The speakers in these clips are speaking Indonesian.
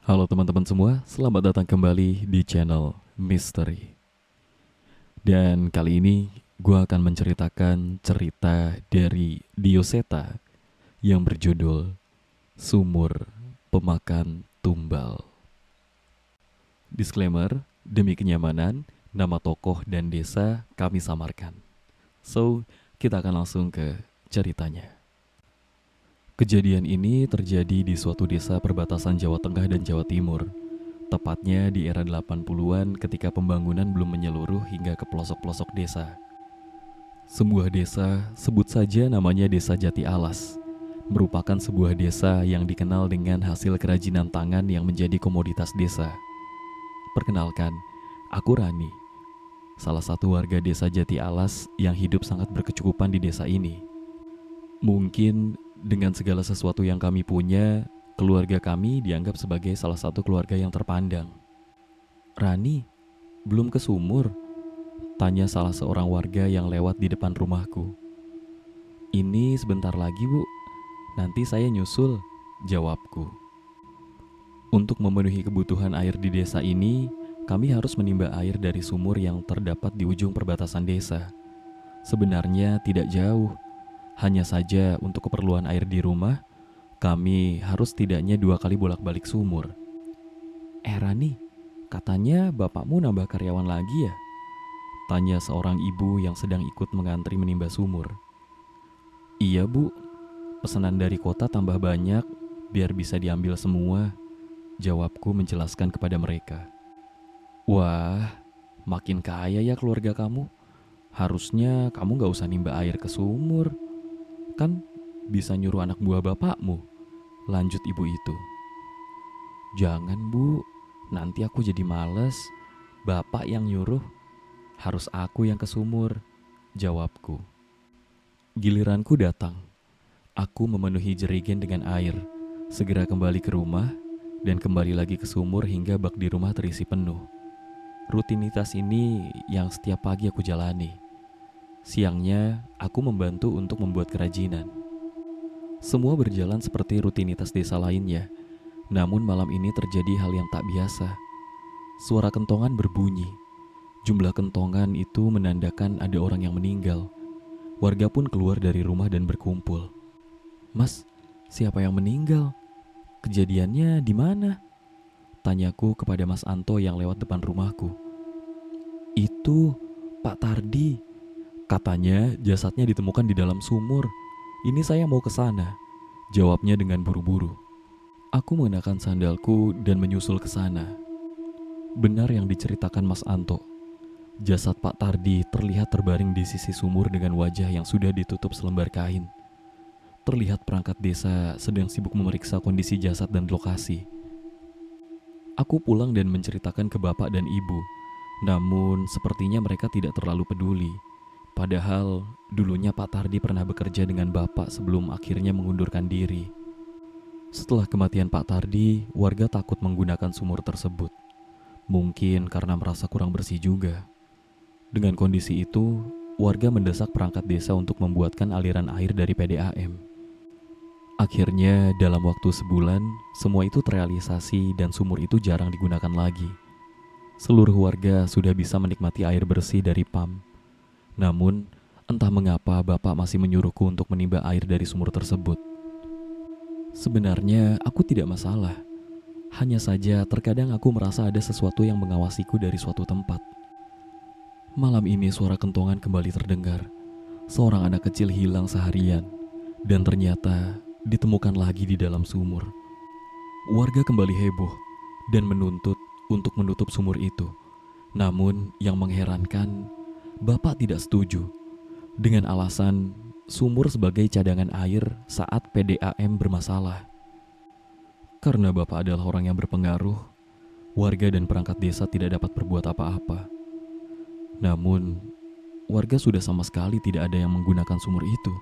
Halo teman-teman semua, selamat datang kembali di channel Misteri. Dan kali ini gue akan menceritakan cerita dari Dioseta yang berjudul Sumur Pemakan Tumbal. Disclaimer, demi kenyamanan, nama tokoh dan desa kami samarkan. So, kita akan langsung ke ceritanya. Kejadian ini terjadi di suatu desa perbatasan Jawa Tengah dan Jawa Timur. Tepatnya di era 80-an ketika pembangunan belum menyeluruh hingga ke pelosok-pelosok desa. Sebuah desa, sebut saja namanya Desa Jati Alas, merupakan sebuah desa yang dikenal dengan hasil kerajinan tangan yang menjadi komoditas desa. Perkenalkan, aku Rani, salah satu warga Desa Jati Alas yang hidup sangat berkecukupan di desa ini. Mungkin dengan segala sesuatu yang kami punya, keluarga kami dianggap sebagai salah satu keluarga yang terpandang. Rani, belum ke sumur? Tanya salah seorang warga yang lewat di depan rumahku. Ini sebentar lagi, Bu. Nanti saya nyusul, jawabku. Untuk memenuhi kebutuhan air di desa ini, kami harus menimba air dari sumur yang terdapat di ujung perbatasan desa. Sebenarnya tidak jauh, hanya saja untuk keperluan air di rumah, kami harus setidaknya 2 kali bolak-balik sumur. Rani, katanya bapakmu nambah karyawan lagi ya? Tanya seorang ibu yang sedang ikut mengantri menimba sumur. Iya Bu, pesanan dari kota tambah banyak biar bisa diambil semua, jawabku menjelaskan kepada mereka. Wah, makin kaya ya keluarga kamu. Harusnya kamu gak usah nimba air ke sumur. Kan bisa nyuruh anak buah bapakmu, lanjut ibu itu. Jangan Bu, nanti aku jadi males. Bapak yang nyuruh, harus aku yang ke sumur, jawabku. Giliranku datang. Aku memenuhi jerigen dengan air, segera kembali ke rumah, dan kembali lagi ke sumur hingga bak di rumah terisi penuh. Rutinitas ini yang setiap pagi aku jalani. Siangnya, aku membantu untuk membuat kerajinan. Semua berjalan seperti rutinitas desa lainnya, namun malam ini terjadi hal yang tak biasa. Suara kentongan berbunyi. Jumlah kentongan itu menandakan ada orang yang meninggal. Warga pun keluar dari rumah dan berkumpul. Mas, siapa yang meninggal? Kejadiannya di mana? Tanyaku kepada Mas Anto yang lewat depan rumahku. Itu Pak Tardi. Katanya jasadnya ditemukan di dalam sumur. Ini saya mau ke sana, jawabnya dengan buru-buru. Aku mengenakan sandalku dan menyusul ke sana. Benar yang diceritakan Mas Anto. Jasad Pak Tardi terlihat terbaring di sisi sumur dengan wajah yang sudah ditutup selembar kain. Terlihat perangkat desa sedang sibuk memeriksa kondisi jasad dan lokasi. Aku pulang dan menceritakan ke bapak dan ibu, namun sepertinya mereka tidak terlalu peduli. Padahal dulunya Pak Tardi pernah bekerja dengan bapak sebelum akhirnya mengundurkan diri. Setelah kematian Pak Tardi, warga takut menggunakan sumur tersebut. Mungkin karena merasa kurang bersih juga. Dengan kondisi itu, warga mendesak perangkat desa untuk membuatkan aliran air dari PDAM. Akhirnya dalam waktu sebulan, semua itu terrealisasi dan sumur itu jarang digunakan lagi. Seluruh warga sudah bisa menikmati air bersih dari PAM. Namun, entah mengapa bapak masih menyuruhku untuk menimba air dari sumur tersebut. Sebenarnya aku tidak masalah. Hanya saja terkadang aku merasa ada sesuatu yang mengawasiku dari suatu tempat. Malam ini suara kentongan kembali terdengar. Seorang anak kecil hilang seharian dan ternyata ditemukan lagi di dalam sumur. Warga kembali heboh dan menuntut untuk menutup sumur itu. Namun yang mengherankan, bapak tidak setuju dengan alasan sumur sebagai cadangan air saat PDAM bermasalah. Karena bapak adalah orang yang berpengaruh, warga dan perangkat desa tidak dapat berbuat apa-apa. Namun, warga sudah sama sekali tidak ada yang menggunakan sumur itu.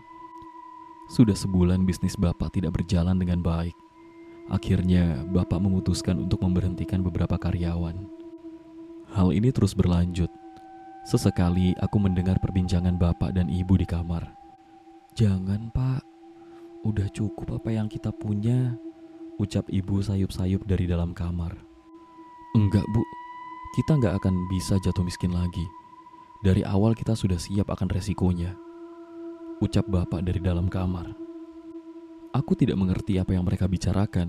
Sudah sebulan bisnis bapak tidak berjalan dengan baik. Akhirnya, bapak memutuskan untuk memberhentikan beberapa karyawan. Hal ini terus berlanjut. Sesekali aku mendengar perbincangan bapak dan ibu di kamar. Jangan Pak, udah cukup apa yang kita punya. Ucap ibu sayup-sayup dari dalam kamar. Enggak bu, kita nggak akan bisa jatuh miskin lagi. Dari awal kita sudah siap akan resikonya. Ucap bapak dari dalam kamar. Aku tidak mengerti apa yang mereka bicarakan.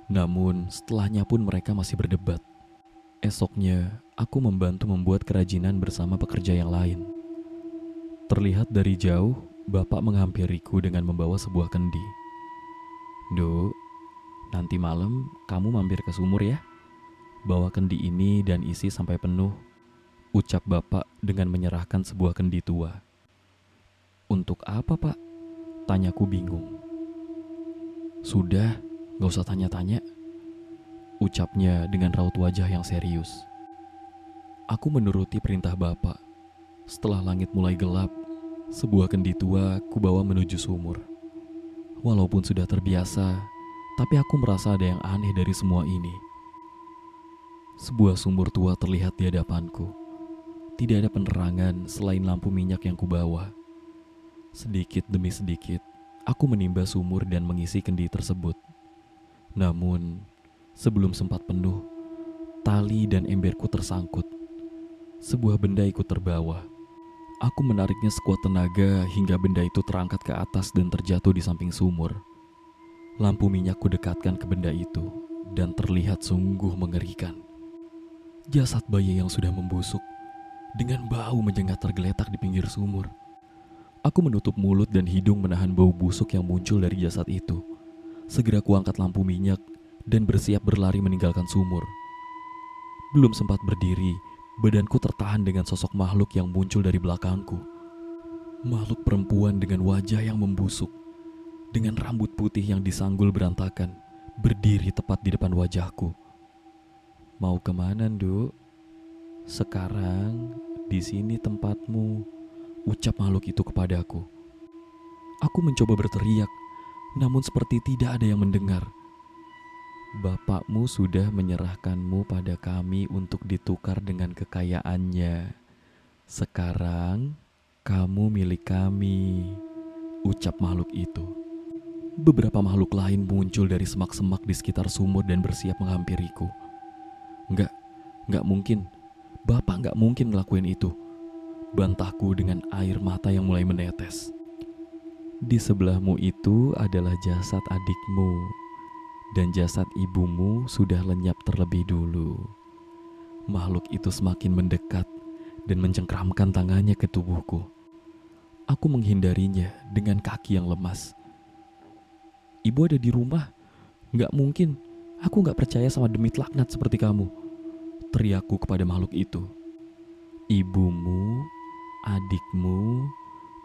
Namun setelahnya pun mereka masih berdebat. Esoknya, aku membantu membuat kerajinan bersama pekerja yang lain. Terlihat dari jauh, bapak menghampiriku dengan membawa sebuah kendi. Duk, nanti malam kamu mampir ke sumur ya. Bawa kendi ini dan isi sampai penuh. Ucap bapak dengan menyerahkan sebuah kendi tua. Untuk apa pak? Tanyaku bingung. Sudah, gak usah tanya-tanya. Ucapnya dengan raut wajah yang serius. Aku menuruti perintah bapak. Setelah langit mulai gelap, sebuah kendi tua kubawa menuju sumur. Walaupun sudah terbiasa, tapi aku merasa ada yang aneh dari semua ini. Sebuah sumur tua terlihat di hadapanku. Tidak ada penerangan selain lampu minyak yang kubawa. Sedikit demi sedikit, aku menimba sumur dan mengisi kendi tersebut. Namun, sebelum sempat penuh, tali dan emberku tersangkut. Sebuah benda ikut terbawa. Aku menariknya sekuat tenaga hingga benda itu terangkat ke atas dan terjatuh di samping sumur. Lampu minyak kudekatkan ke benda itu dan terlihat sungguh mengerikan. Jasad bayi yang sudah membusuk dengan bau menyengat tergeletak di pinggir sumur. Aku menutup mulut dan hidung menahan bau busuk yang muncul dari jasad itu. Segera kuangkat lampu minyak dan bersiap berlari meninggalkan sumur. Belum sempat berdiri, badanku tertahan dengan sosok makhluk yang muncul dari belakangku. Makhluk perempuan dengan wajah yang membusuk, dengan rambut putih yang disanggul berantakan, berdiri tepat di depan wajahku. Mau kemana, Nduk? Sekarang di sini tempatmu, ucap makhluk itu kepadaku. Aku mencoba berteriak, namun seperti tidak ada yang mendengar. Bapakmu sudah menyerahkanmu pada kami untuk ditukar dengan kekayaannya. Sekarang kamu milik kami, ucap makhluk itu. Beberapa makhluk lain muncul dari semak-semak di sekitar sumur dan bersiap menghampiriku. Enggak mungkin. Bapak enggak mungkin ngelakuin itu, bantahku dengan air mata yang mulai menetes. Di sebelahmu itu adalah jasad adikmu, dan jasad ibumu sudah lenyap terlebih dulu. Makhluk itu semakin mendekat dan mencengkramkan tangannya ke tubuhku. Aku menghindarinya dengan kaki yang lemas. Ibu ada di rumah. Enggak mungkin. Aku enggak percaya sama demit laknat seperti kamu, teriakku kepada makhluk itu. Ibumu, adikmu,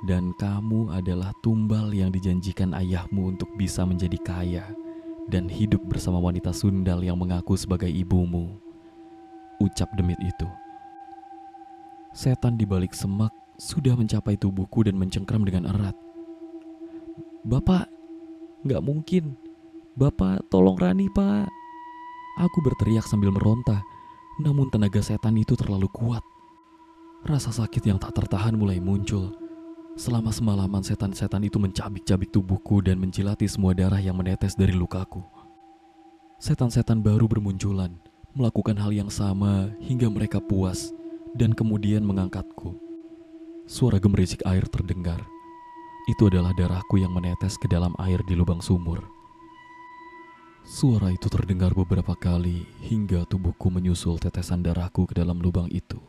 dan kamu adalah tumbal yang dijanjikan ayahmu untuk bisa menjadi kaya dan hidup bersama wanita sundal yang mengaku sebagai ibumu, ucap demit itu. Setan di balik semak sudah mencapai tubuhku dan mencengkram dengan erat. Bapak, gak mungkin. Bapak, tolong Rani, Pak. Aku berteriak sambil meronta, namun tenaga setan itu terlalu kuat. Rasa sakit yang tak tertahan mulai muncul. Selama semalaman setan-setan itu mencabik-cabik tubuhku dan menjilati semua darah yang menetes dari lukaku. Setan-setan baru bermunculan, melakukan hal yang sama hingga mereka puas dan kemudian mengangkatku. Suara gemericik air terdengar. Itu adalah darahku yang menetes ke dalam air di lubang sumur. Suara itu terdengar beberapa kali hingga tubuhku menyusul tetesan darahku ke dalam lubang itu.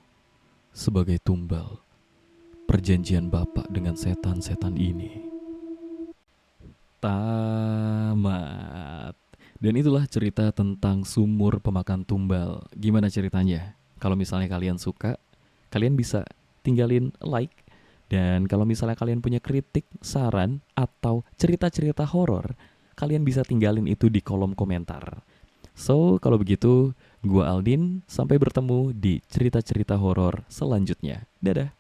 Sebagai tumbal perjanjian Bapak dengan setan-setan ini. Tamat. Dan itulah cerita tentang sumur pemakan tumbal. Gimana ceritanya? Kalau misalnya kalian suka, kalian bisa tinggalin like. Dan kalau misalnya kalian punya kritik, saran, atau cerita-cerita horor, kalian bisa tinggalin itu di kolom komentar. So, kalau begitu, gua Aldin, sampai bertemu di cerita-cerita horor selanjutnya. Dadah.